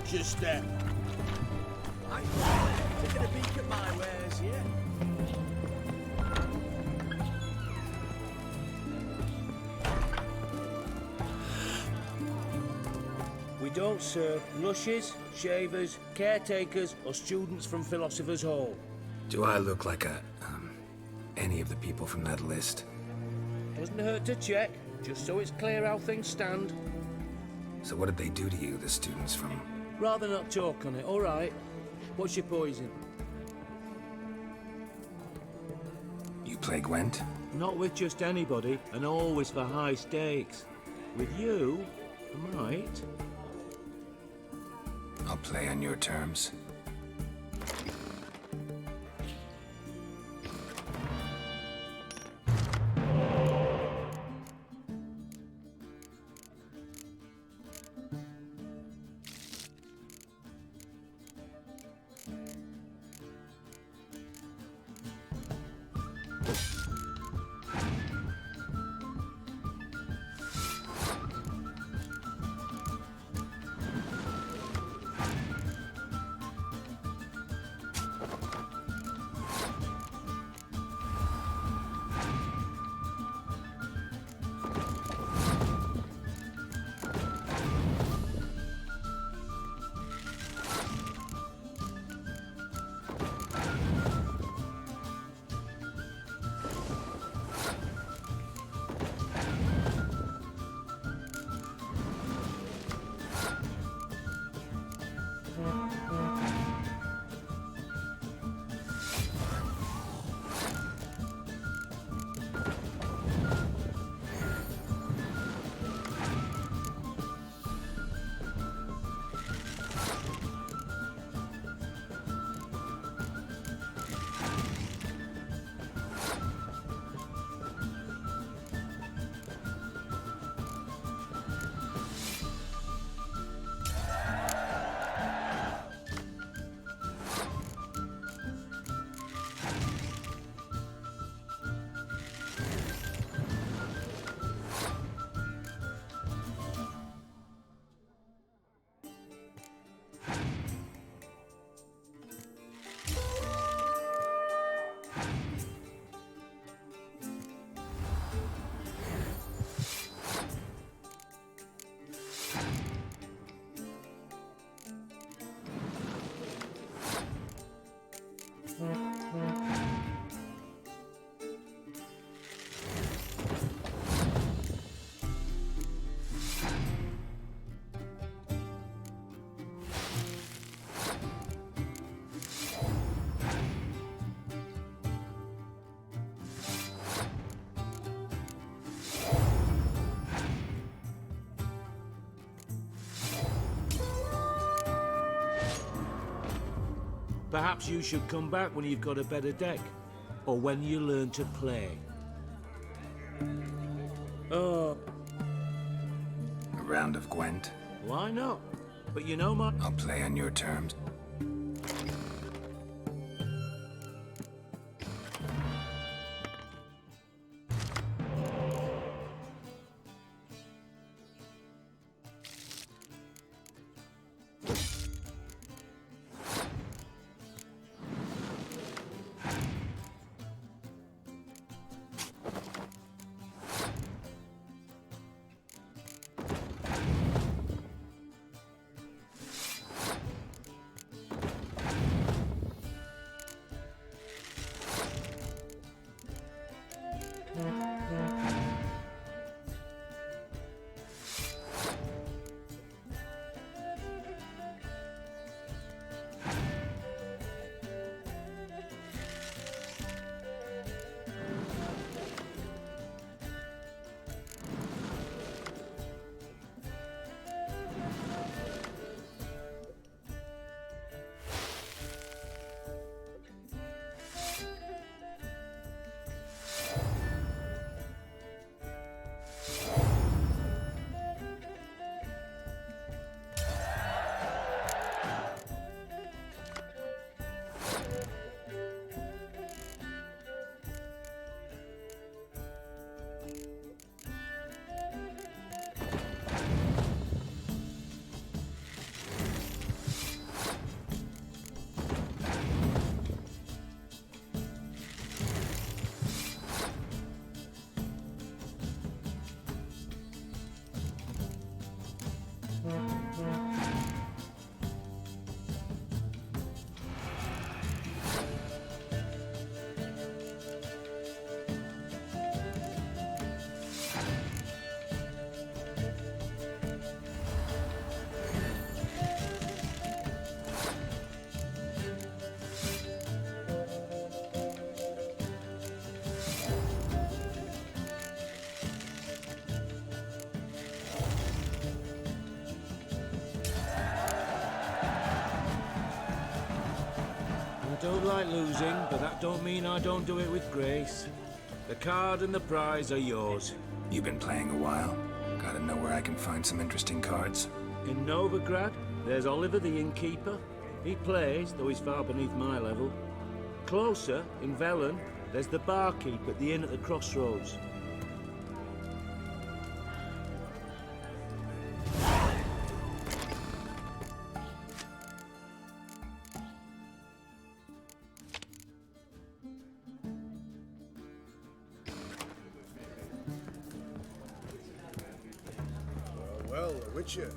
Watch your step. I'm taking a peek at my wares here. We don't serve lushes, shavers, caretakers, or students from Philosopher's Hall. Do I look like any of the people from that list? Doesn't hurt to check, just so it's clear how things stand. So what did they do to you, the students from... Rather not talk on it, all right? What's your poison? You play Gwent? Not with just anybody, and always for high stakes. With you, I might. I'll play on your terms. Perhaps you should come back when you've got a better deck. Or when you learn to play. Oh, A round of Gwent? why not? But you know my... I'll play on your terms. don't like losing, but that don't mean I don't do it with grace. The card and the prize are yours. You've been playing a while. Gotta know where I can find some interesting cards. In Novigrad, there's Oliver the innkeeper. He plays, though he's far beneath my level. Closer, in Velen, there's the barkeep at the inn at the crossroads. Well, a Witcher.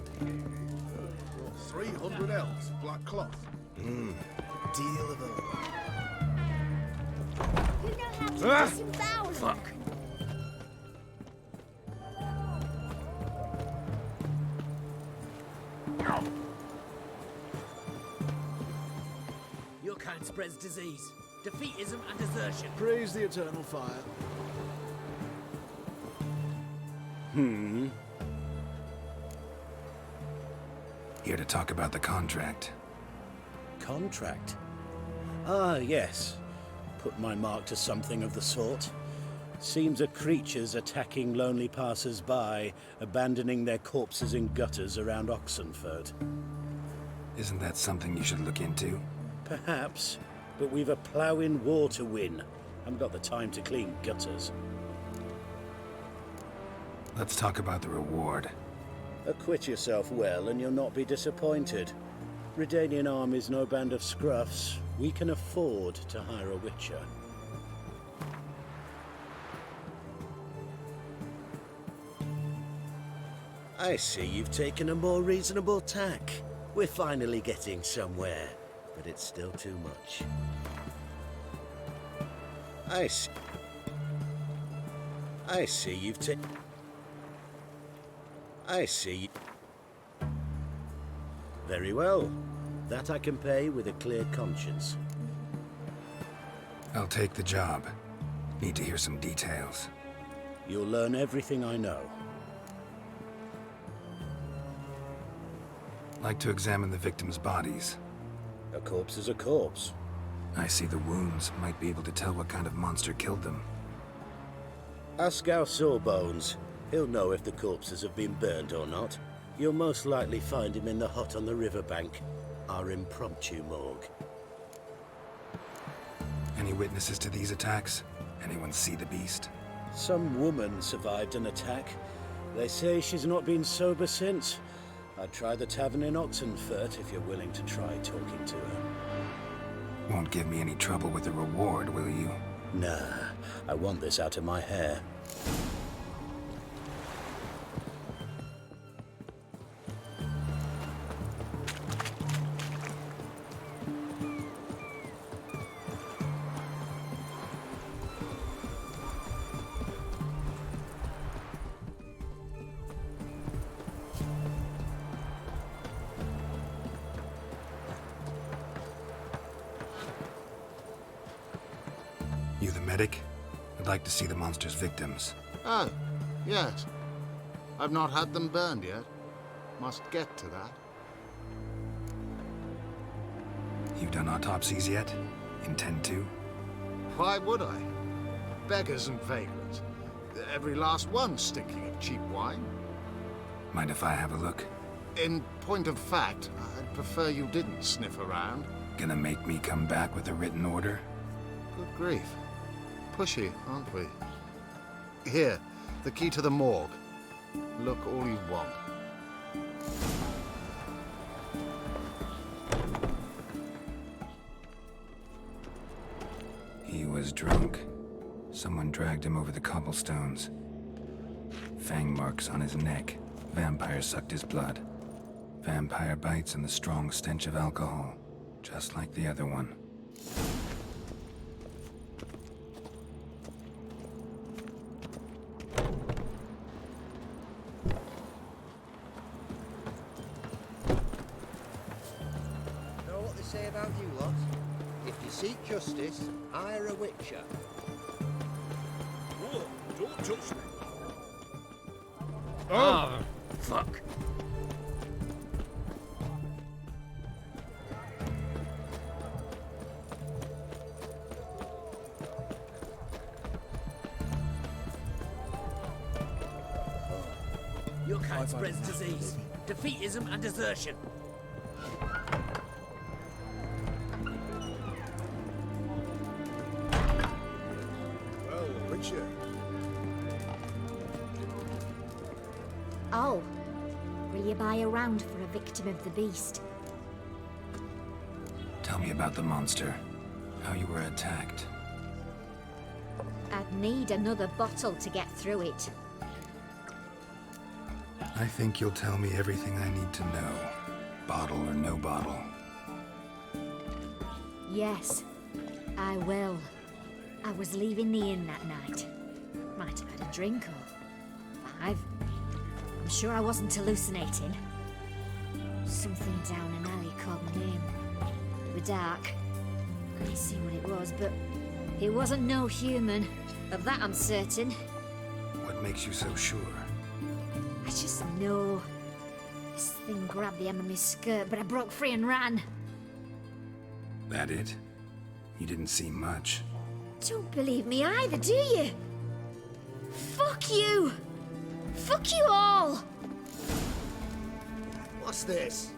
300 elves, black cloth. Deal of a... You know how to disembowel him. Fuck. Your kind spreads disease, defeatism and desertion. Praise the eternal fire. Here to talk about the contract. Contract? Ah, yes. Put my mark to something of the sort. Seems a creature's attacking lonely passers-by, abandoning their corpses in gutters around Oxenford. Isn't that something you should look into? Perhaps, but we've a ploughing war to win. Haven't got the time to clean gutters. Let's talk about the reward. Acquit yourself well and you'll not be disappointed. Redanian army's no band of scruffs. We can afford to hire a witcher. I see you've taken a more reasonable tack. We're finally getting somewhere, but it's still too much. I see you've taken... I see. Very well. That I can pay with a clear conscience. I'll take the job. Need to hear some details. You'll learn everything I know. Like to examine the victims' bodies. A corpse is a corpse. I see the wounds. Might be able to tell what kind of monster killed them. Ask our Sawbones. He'll know if the corpses have been burned or not. You'll most likely find him in the hut on the riverbank. Our impromptu morgue. Any witnesses to these attacks? Anyone see the beast? Some woman survived an attack. They say she's not been sober since. I'd try the tavern in Oxenfurt if you're willing to try talking to her. Won't give me any trouble with the reward, will you? Nah, I want this out of my hair. You the medic? I'd like to see the monster's victims. Oh, yes. I've not had them burned yet. Must get to that. You've done autopsies yet? Intend to? Why would I? Beggars and vagrants. Every last one stinking of cheap wine. Mind if I have a look? In point of fact, I'd prefer you didn't sniff around. Gonna make me come back with a written order? Good grief. Pushy, aren't we? Here, the key to the morgue. Look all you want. He was drunk. Someone dragged him over the cobblestones. Fang marks on his neck. Vampire sucked his blood. Vampire bites and the strong stench of alcohol. Just like the other one. Know what they say about you lot? If you seek justice, hire a witcher. Whoa, don't touch me. Oh, fuck. Your kind spreads disease, defeatism and desertion. Well, which you? Oh, will you buy a round for a victim of the beast? Tell me about the monster. How you were attacked. I'd need another bottle to get through it. I think you'll tell me everything I need to know. Bottle or no bottle. Yes, I will. I was leaving the inn that night. Might have had a drink or 5. I'm sure I wasn't hallucinating. Something down an alley called my name. It was dark. Couldn't see what it was, but it wasn't no human. Of that I'm certain. What makes you so sure? I just know. This thing grabbed the hem of my skirt, but I broke free and ran. That it? You didn't see much. Don't believe me either, do you? Fuck you! Fuck you all! What's this?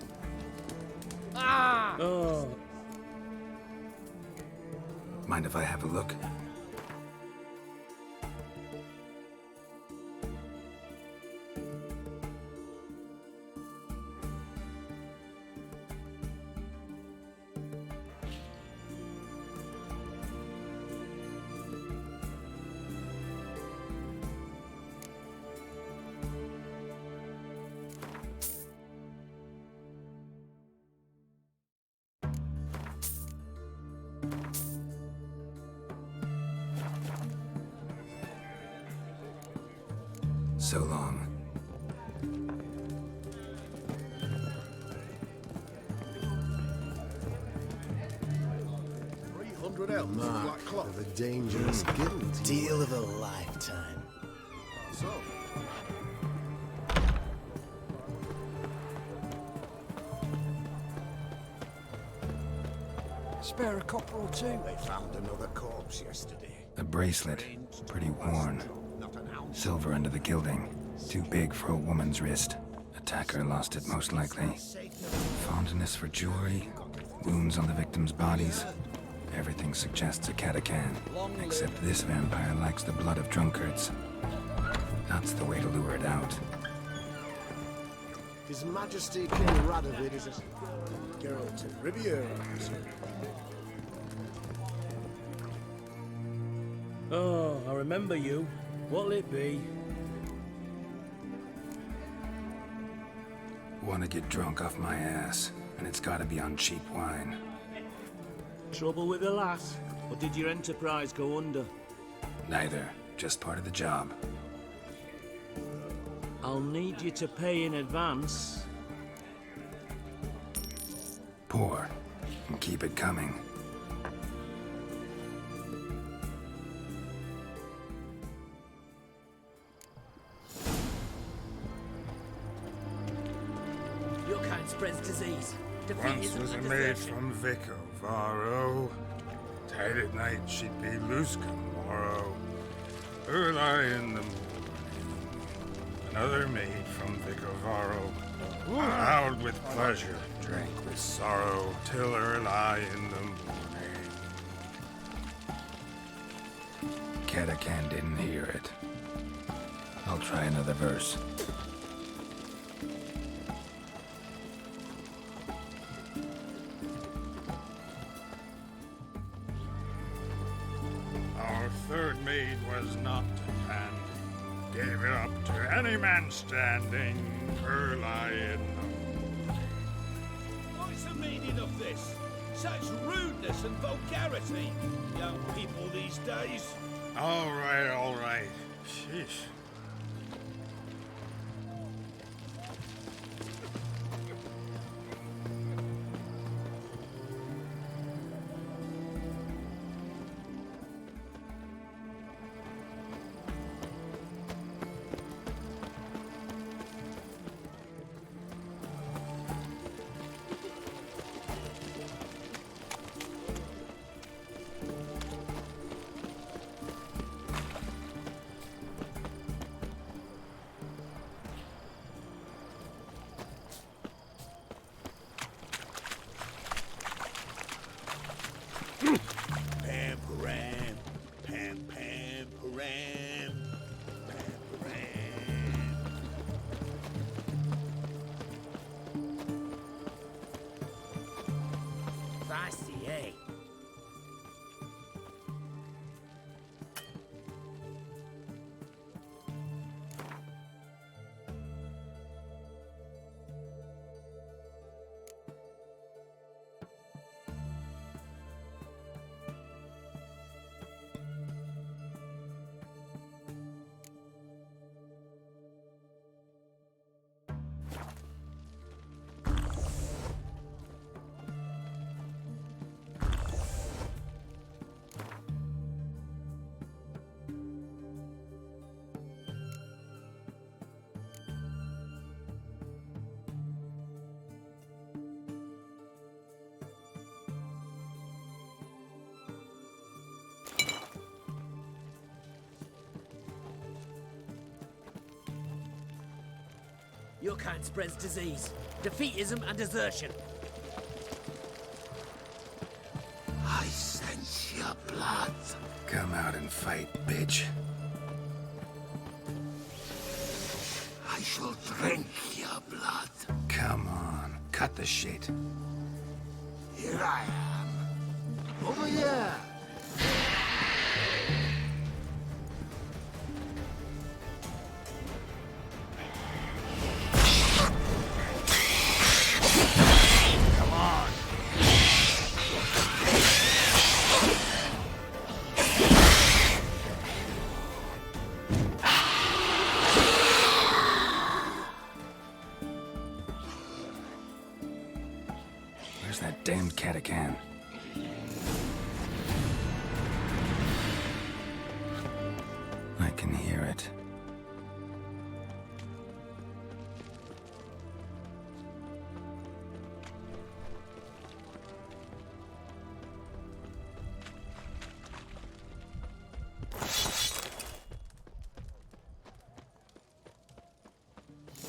Oh, Mind if I have a look? So long. 300 elms of black cloth. The dangerous guild. Deal of a lifetime. So, Spare a copper or two. they found another corpse yesterday. A bracelet. Pretty worn. Not an ounce. Silver under the gilding. Too big for a woman's wrist. Attacker lost it most likely. Fondness for jewelry. Wounds on the victims' bodies. Everything suggests a catacan. Except this vampire likes the blood of drunkards. That's the way to lure it out. His Majesty King Radovid is a... Geralt de Rivia, oh, I remember you. What'll it be? Want to get drunk off my ass, and it's gotta be on cheap wine. Trouble with the lass? Or did your enterprise go under? Neither. Just part of the job. I'll need you to pay in advance. Pour. And keep it coming. Your kind spreads disease, Once defeatism was a and maid desertion. from Vico Varro. Tight at night she'd be loose come morrow. Early in the morning. Another maid from Vico Varro. Loud with pleasure, drank with sorrow, till early in the morning. Catacan didn't hear it. I'll try another verse. Our third maid was not at hand. Gave it up to any man standing, early in the What's the meaning of this? Such rudeness and vulgarity, young people these days. All right, all right. Sheesh. Pam param, pam pam param, pam param. Feisty, eh? Your kind spreads disease, defeatism and desertion. I sense your blood. Come out and fight, bitch. I shall drink your blood. Come on, cut the shit. Here I am. Over here. Where's that damned catachan? I can hear it.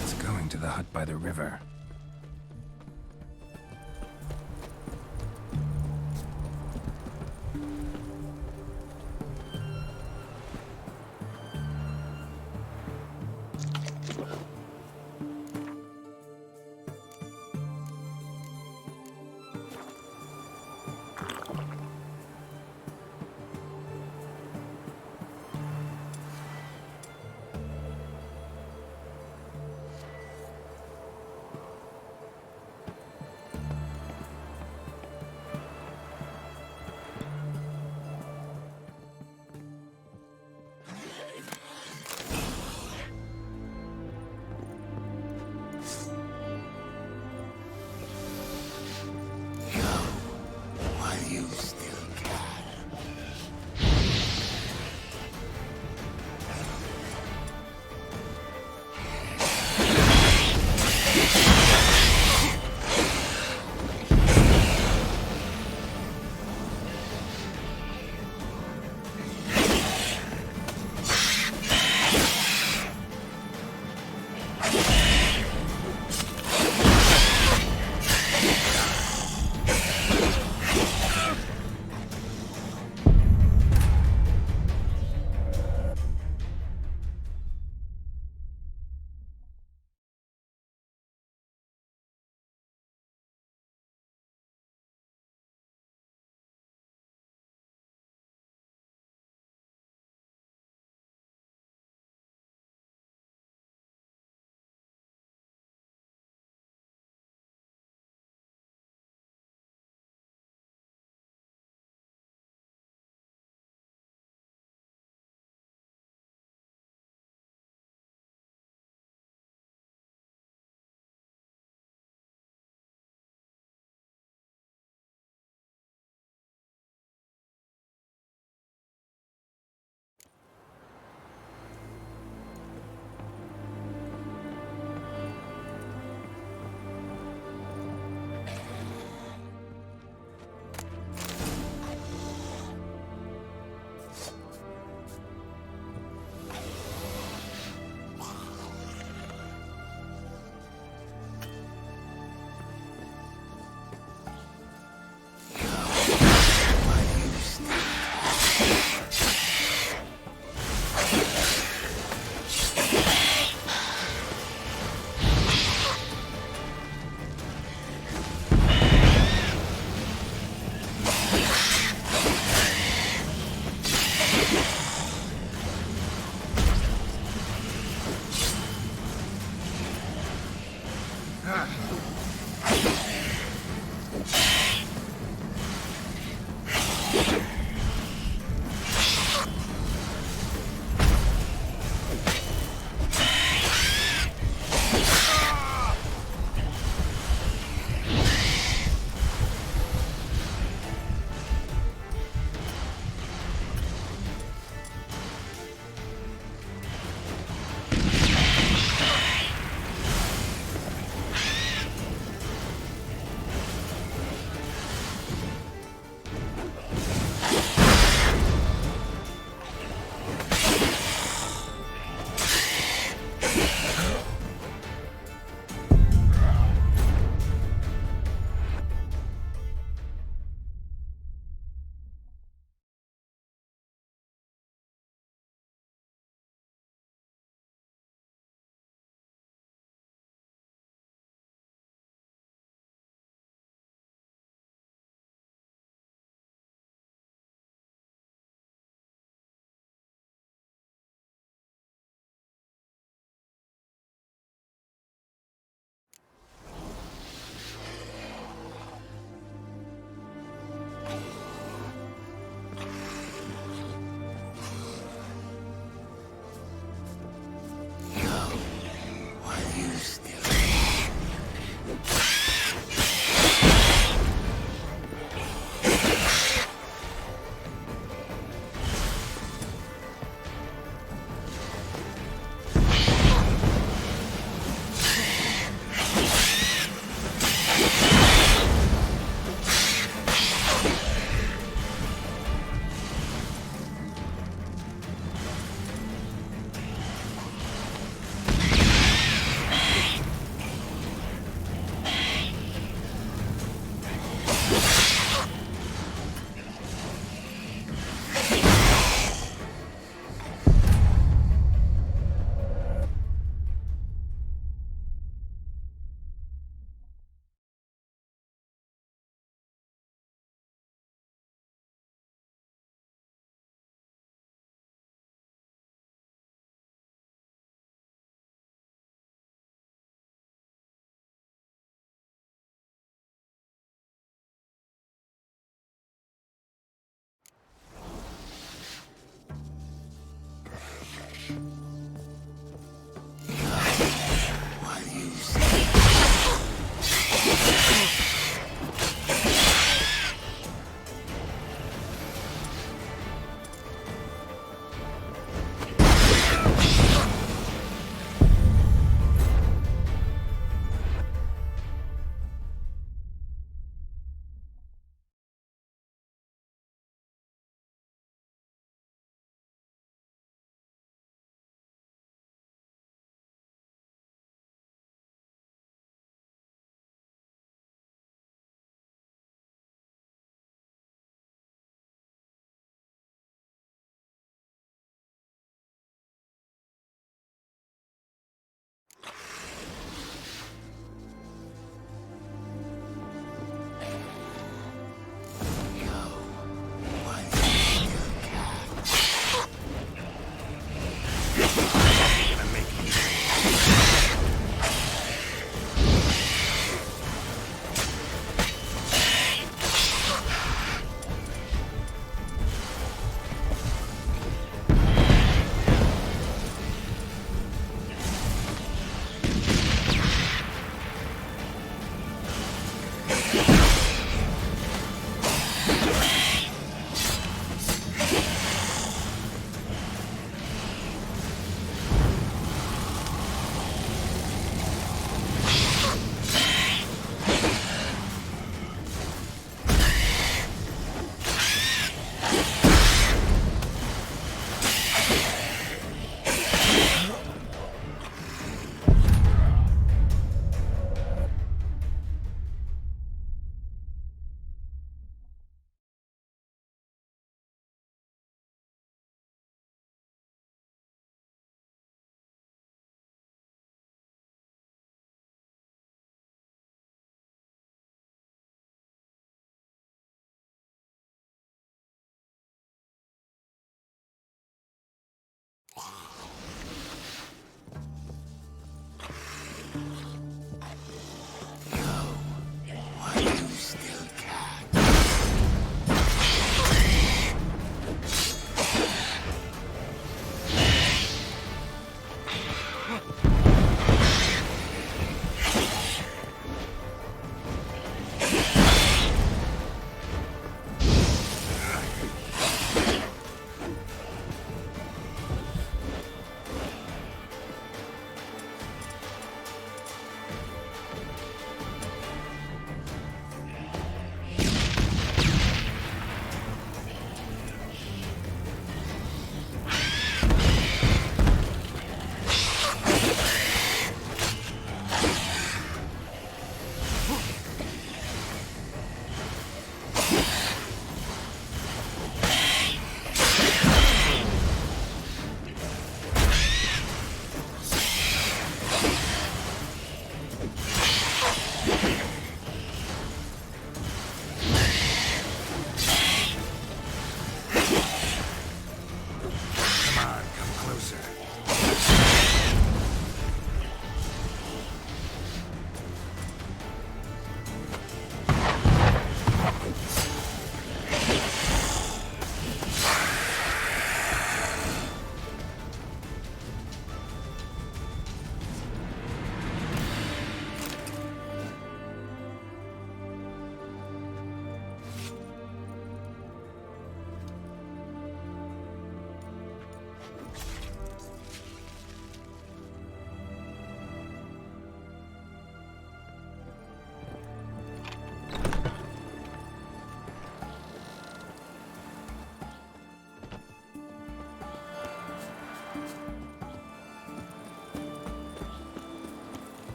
It's going to the hut by the river.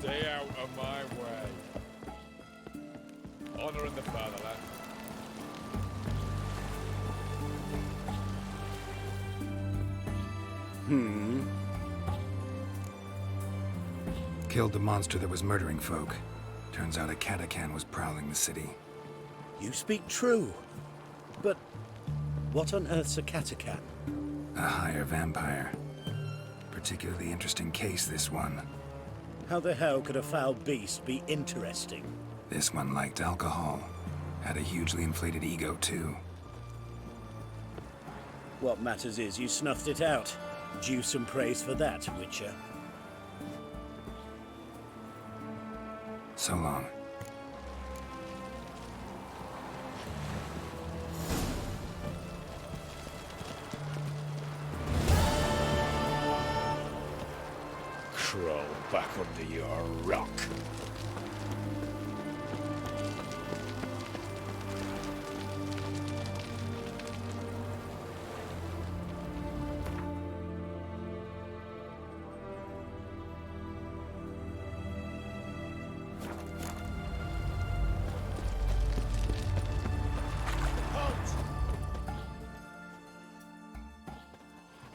Stay out of my way. Honor in the fatherland. Killed the monster that was murdering folk. Turns out a catacan was prowling the city. You speak true. But what on earth's a catacan? A higher vampire. Particularly interesting case, this one. How the hell could a foul beast be interesting? This one liked alcohol. Had a hugely inflated ego, too. What matters is you snuffed it out. Due some praise for that, Witcher. So long. Crawl back under your rock.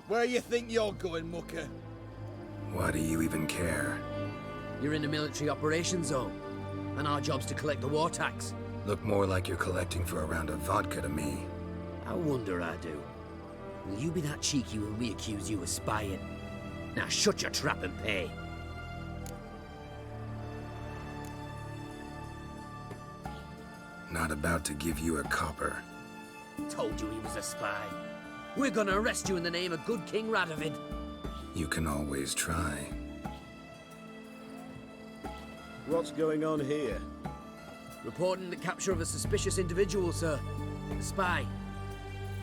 Where you think you're going, mucker? Why do you even care? You're in a military operations zone, and our job's to collect the war tax. Look more like you're collecting for a round of vodka to me. I wonder I do. Will you be that cheeky when we accuse you of spying? Now shut your trap and pay. Not about to give you a copper. Told you he was a spy. We're gonna arrest you in the name of good King Radovid. You can always try. What's going on here? Reporting the capture of a suspicious individual, sir. A spy.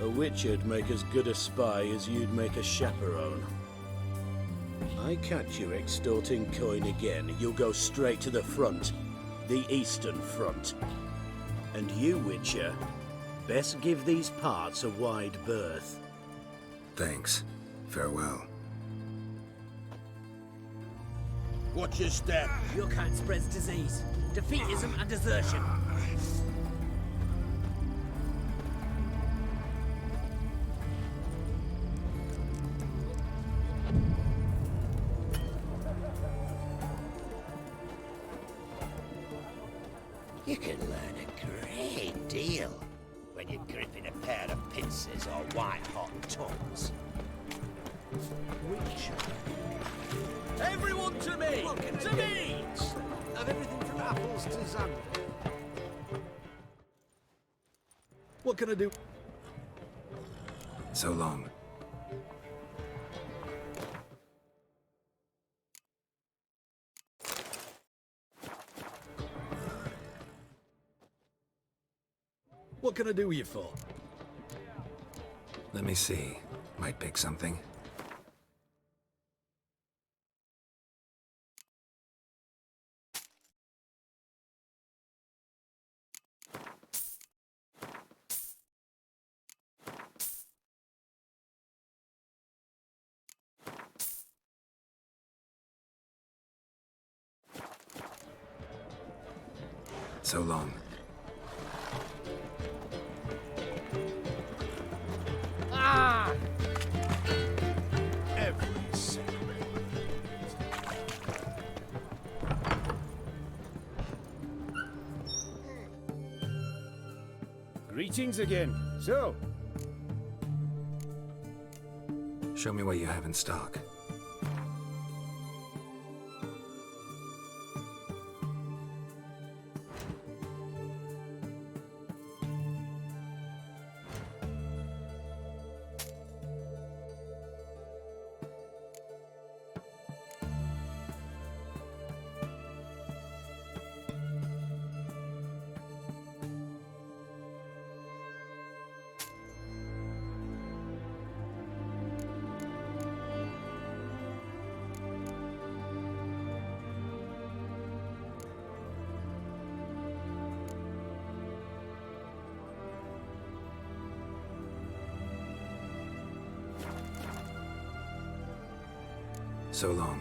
A Witcher'd make as good a spy as you'd make a chaperone. I catch you extorting coin again, you'll go straight to the front. The Eastern Front. And you, Witcher, best give these parts a wide berth. Thanks. Farewell. Watch your step. Your kind spreads disease, defeatism and desertion. You can learn a great deal when you're gripping a pair of pincers or white-hot tongues. Everyone to me! To me! Of everything from apples to Xander. What can I do? So long. What can I do you for? Let me see. Might pick something. So long. Ah! Every second. Greetings again. So, Show me what you have in stock. So long.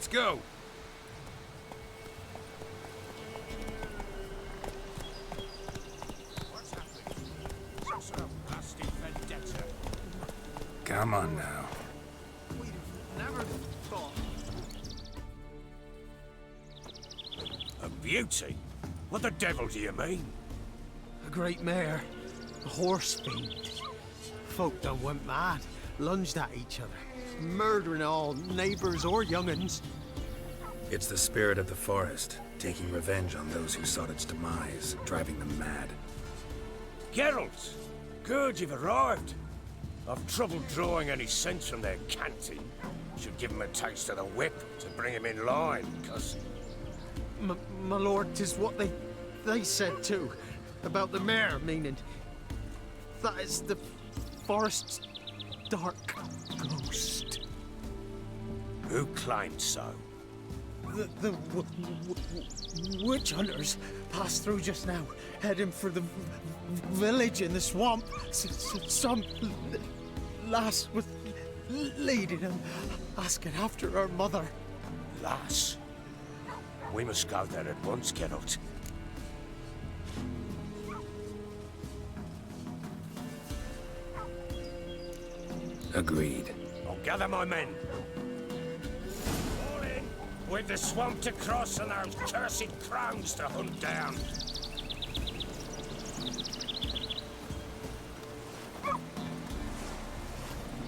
Let's go. What's happening? Some sort of blasted vendetta. Come on now. We'd have never thought. A beauty? What the devil do you mean? A great mare. A horse fiend. Folk done went mad. Lunged at each other. Murdering all neighbors or young'uns. It's the spirit of the forest, taking revenge on those who sought its demise, driving them mad. Geralt! Good, you've arrived. I've trouble drawing any sense from their canting. Should give him a taste of the whip to bring him in line, cause... My lord, 'tis what they said too. About the mare, meaning... That is the forest's dark ghost. Who claimed so? The witch hunters passed through just now, heading for the village in the swamp. Some lass was leading them, asking after her mother. Lass? We must go there at once, Geralt. Agreed. I'll gather my men. All in. We've the swamp to cross and those cursed crones to hunt down.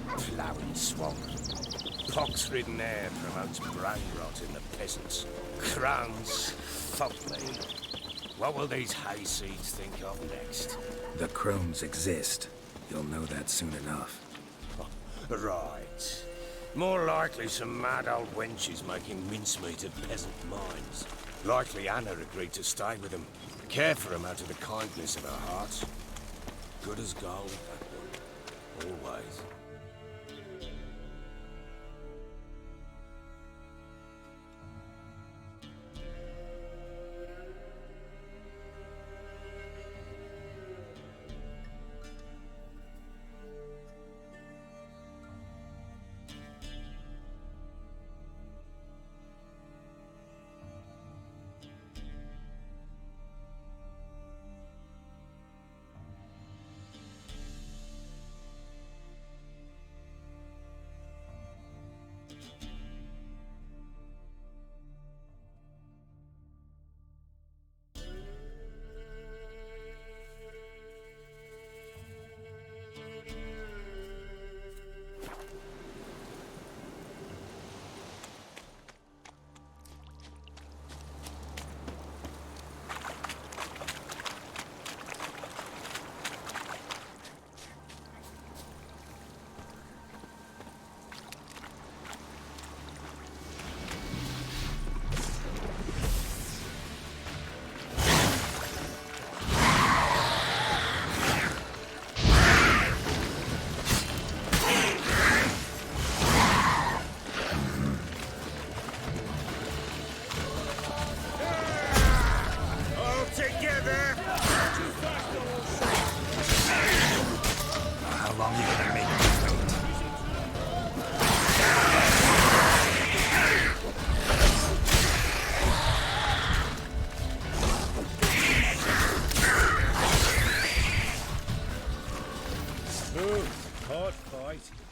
Ploughing swamp. Pox-ridden air promotes brain rot in the peasants. Crones, fuck me. What will these hayseeds think of next? The crones exist. You'll know that soon enough. Right. More likely some mad old wenches making mincemeat of peasant minds. Likely Anna agreed to stay with them. Care for them out of the kindness of her heart. Good as gold, that one. Always.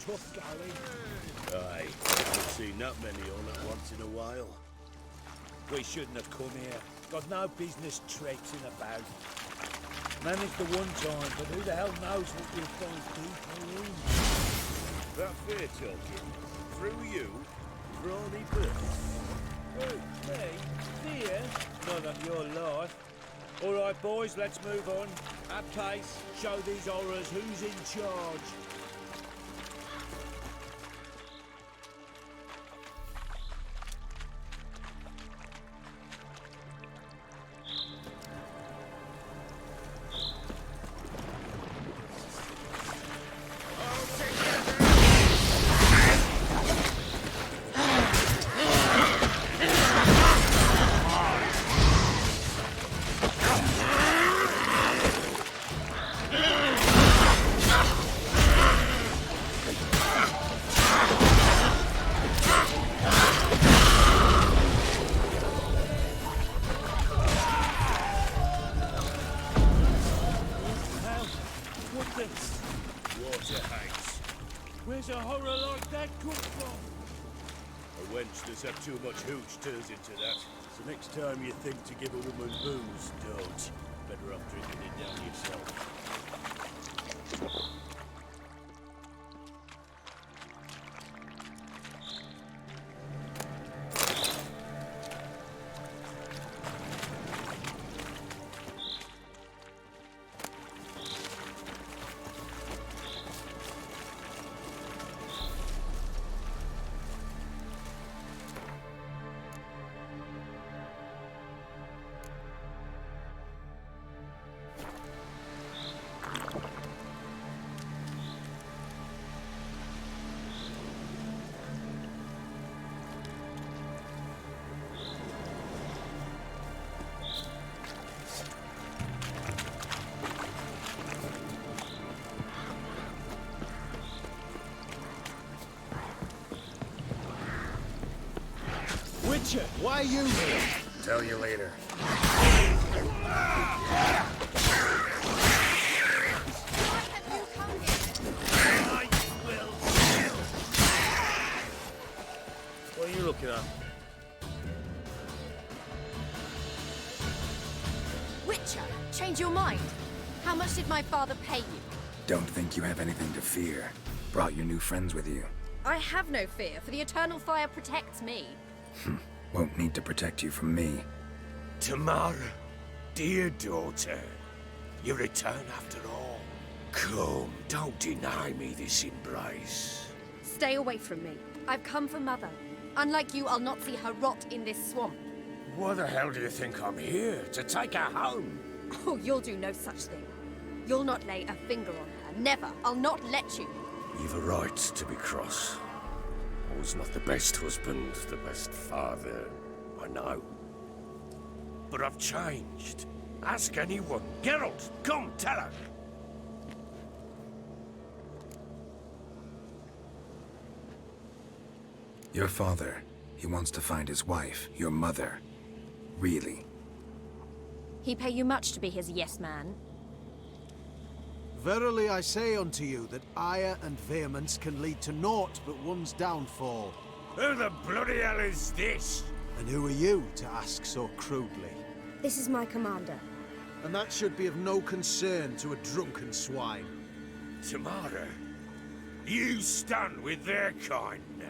Tough galley. Aye, I've seen that many on at once in a while. We shouldn't have come here. Got no business traipsing about. Managed the one time, but who the hell knows what you'll find deeper in? That fair talking. Through you, brawny birds. Who, me? Fear? Not up your life. All right, boys, let's move on. At pace, show these horrors who's in charge. boys have too much hooch turns into that. So next time you think to give a woman booze, don't. Better off drinking it down yourself. Witcher, why are you here? Tell you later. What are you looking at? Witcher, change your mind. How much did my father pay you? Don't think you have anything to fear. Brought your new friends with you. I have no fear, for the eternal fire protects me. Won't need to protect you from me. Tamara, dear daughter, you return after all. Come, don't deny me this embrace. Stay away from me. I've come for Mother. Unlike you, I'll not see her rot in this swamp. Why the hell do you think I'm here? To take her home? Oh, you'll do no such thing. You'll not lay a finger on her. Never. I'll not let you. You've a right to be cross. I was not the best husband, the best father, I know. But I've changed. Ask anyone. Geralt, come, tell her. Your father, he wants to find his wife, your mother. Really. He pay you much to be his yes man. Verily I say unto you that ire and vehemence can lead to naught but one's downfall. Who the bloody hell is this? And who are you to ask so crudely? This is my commander. And that should be of no concern to a drunken swine. Tamara, you stand with their kind now.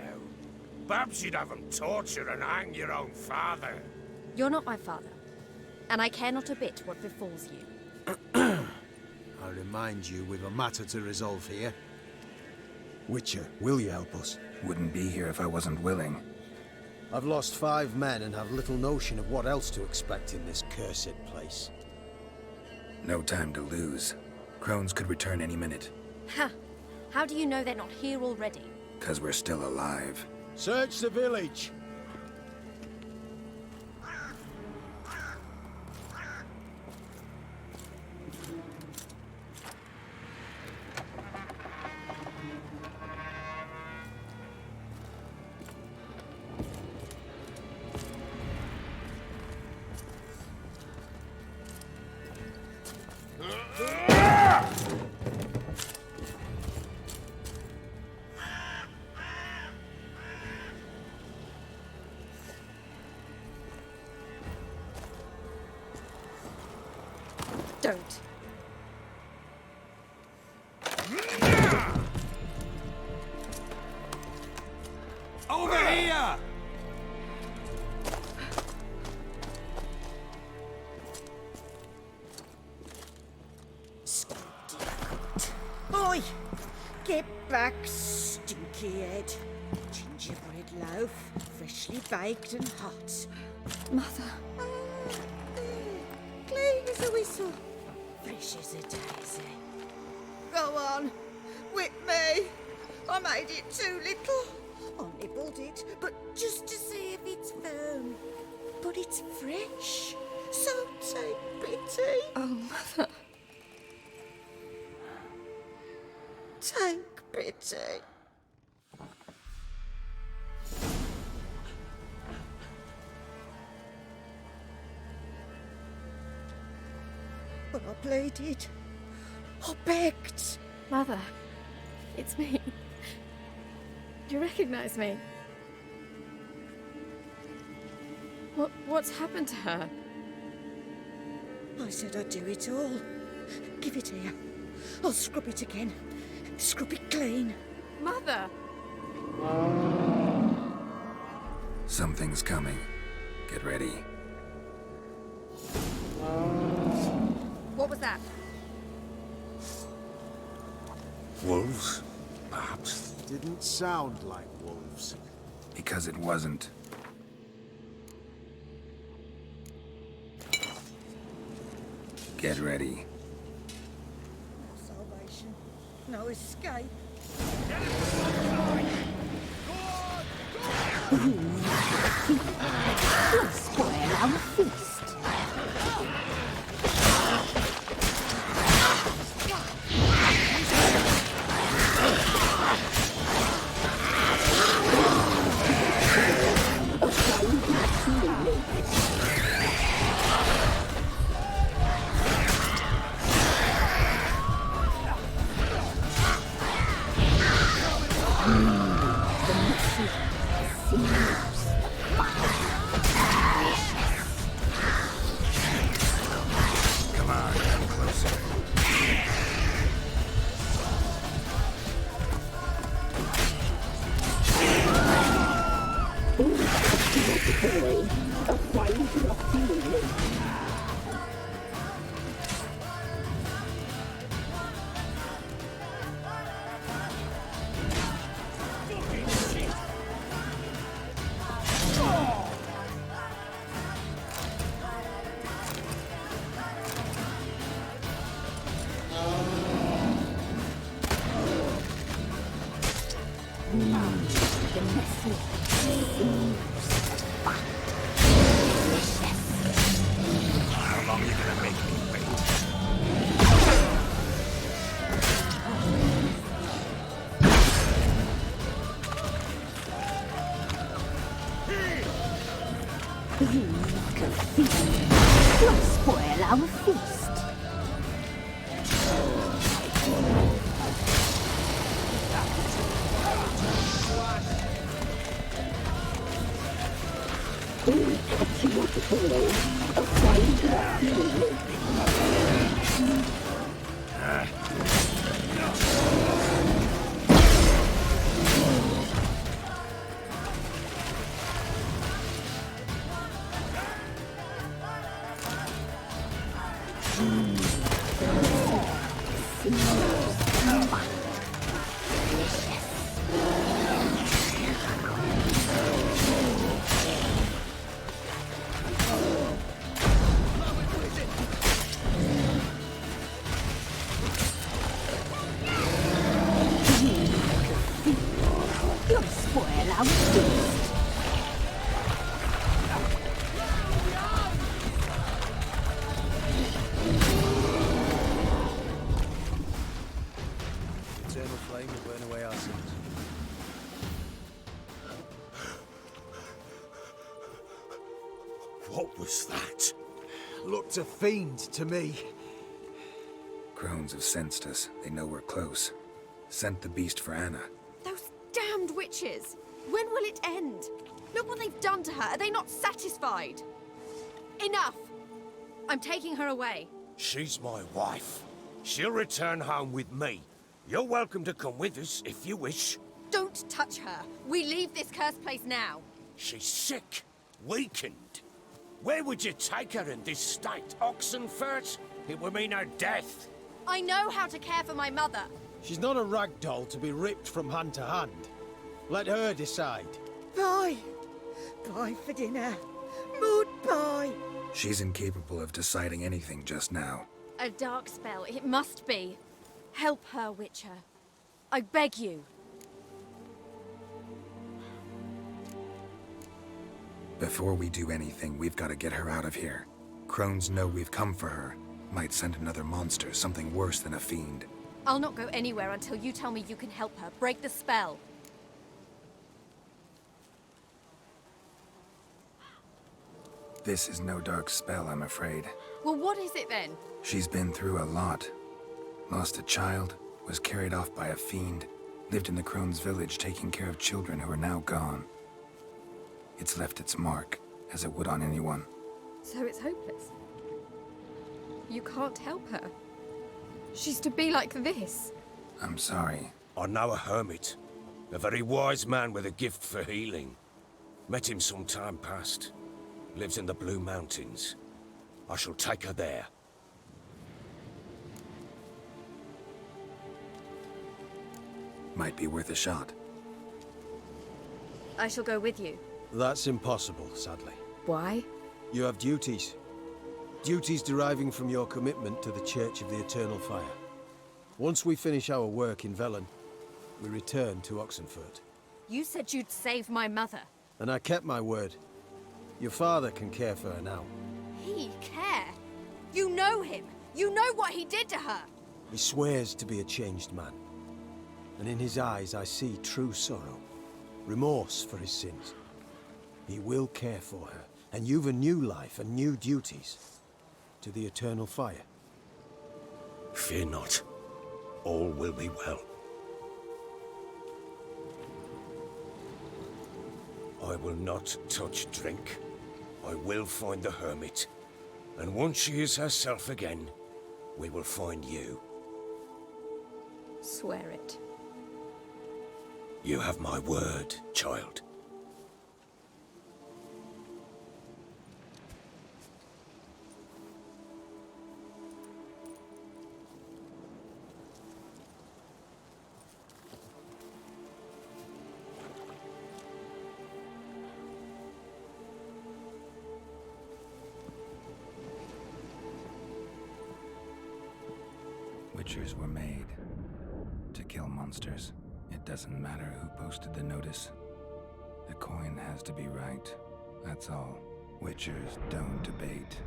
Perhaps you'd have them torture and hang your own father. You're not my father, and I care not a bit what befalls you. I remind you we've a matter to resolve here. Witcher, will you help us? Wouldn't be here if I wasn't willing. I've lost 5 men and have little notion of what else to expect in this cursed place. No time to lose. Crones could return any minute. Ha! How do you know they're not here already? 'Cause we're still alive. Search the village! Don't. Over here! Oi! Get back, stinky head. Gingerbread loaf, freshly baked and hot. Mother. Clean as a whistle. Fresh as a daisy. Go on, whip me. I made it too little. I nibbled it, but just to see if it's firm. But it's fresh, so take pity. Oh, Mother. Take pity. But I pleaded. I begged. Mother. It's me. Do you recognize me? What's happened to her? I said I'd do it all. Give it here. I'll scrub it again. Scrub it clean. Mother! Something's coming. Get ready. What was that? Wolves, perhaps? Didn't sound like wolves. Because it wasn't. Get ready. No salvation. No escape. Spoil our feast. Come on, come closer. How long are you gonna make me wait? Spoil our feast. Spoil our feast. Eternal flame will burn away our sins. What was that? Looked a fiend to me. Crones have sensed us. They know we're close. Sent the beast for Anna. Those damned witches! When will it end? Look what they've done to her. Are they not satisfied? Enough! I'm taking her away. She's my wife. She'll return home with me. You're welcome to come with us if you wish. Don't touch her. We leave this cursed place now. She's sick, weakened. Where would you take her in this state? Oxenfurt? It would mean her death. I know how to care for my mother. She's not a rag doll to be ripped from hand to hand. Let her decide. Pie. Pie for dinner. Mood pie. She's incapable of deciding anything just now. A dark spell, it must be. Help her, Witcher. I beg you. Before we do anything, we've got to get her out of here. Crones know we've come for her. Might send another monster, something worse than a fiend. I'll not go anywhere until you tell me you can help her. Break the spell. This is no dark spell, I'm afraid. Well, what is it then? She's been through a lot. Lost a child, was carried off by a fiend, lived in the Crone's village taking care of children who are now gone. It's left its mark, as it would on anyone. So it's hopeless. You can't help her. She's to be like this. I'm sorry. I know a hermit. A very wise man with a gift for healing. Met him some time past. Lives in the Blue Mountains. I shall take her there. Might be worth a shot. I shall go with you. That's impossible, sadly. Why? You have duties. Duties deriving from your commitment to the Church of the Eternal Fire. Once we finish our work in Velen, we return to Oxenfurt. You said you'd save my mother. And I kept my word. Your father can care for her now. He care? You know him. You know what he did to her. He swears to be a changed man. And in his eyes I see true sorrow. Remorse for his sins. He will care for her. And you've a new life and new duties. To the Eternal Fire. Fear not. All will be well. I will not touch drink. I will find the hermit. And once she is herself again, we will find you. Swear it. You have my word, child. Witchers were made to kill monsters. It doesn't matter who posted the notice. The coin has to be right. That's all. Witchers don't debate.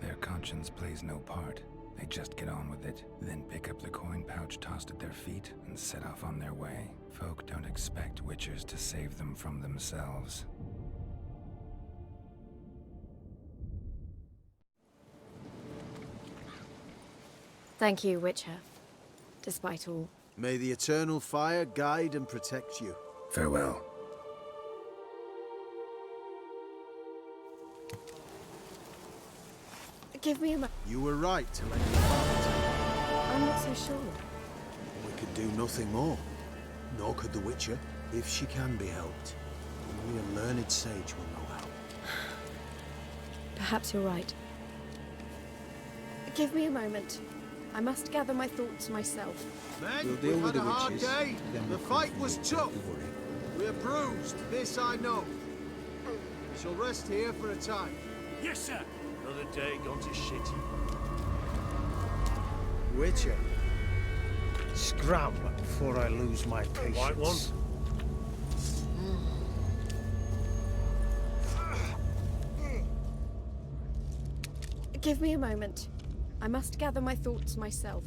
Their conscience plays no part. They just get on with it, then pick up the coin pouch tossed at their feet and set off on their way. Folk don't expect witchers to save them from themselves. Thank you, Witcher. Despite all. May the Eternal Fire guide and protect you. Farewell. Give me a You were right to let your father take I'm not so sure. We could do nothing more. Nor could the Witcher, if she can be helped. Only a learned sage will know how. Perhaps you're right. Give me a moment. I must gather my thoughts myself. Men, We'll deal we've with had a the hard witches, day. then The we'll fight come was for you, tough. don't worry. We're bruised, this I know. We shall rest here for a time. Yes, sir. Another day gone to shit. Witcher. Scram before I lose my patience. White one. Give me a moment. I must gather my thoughts myself.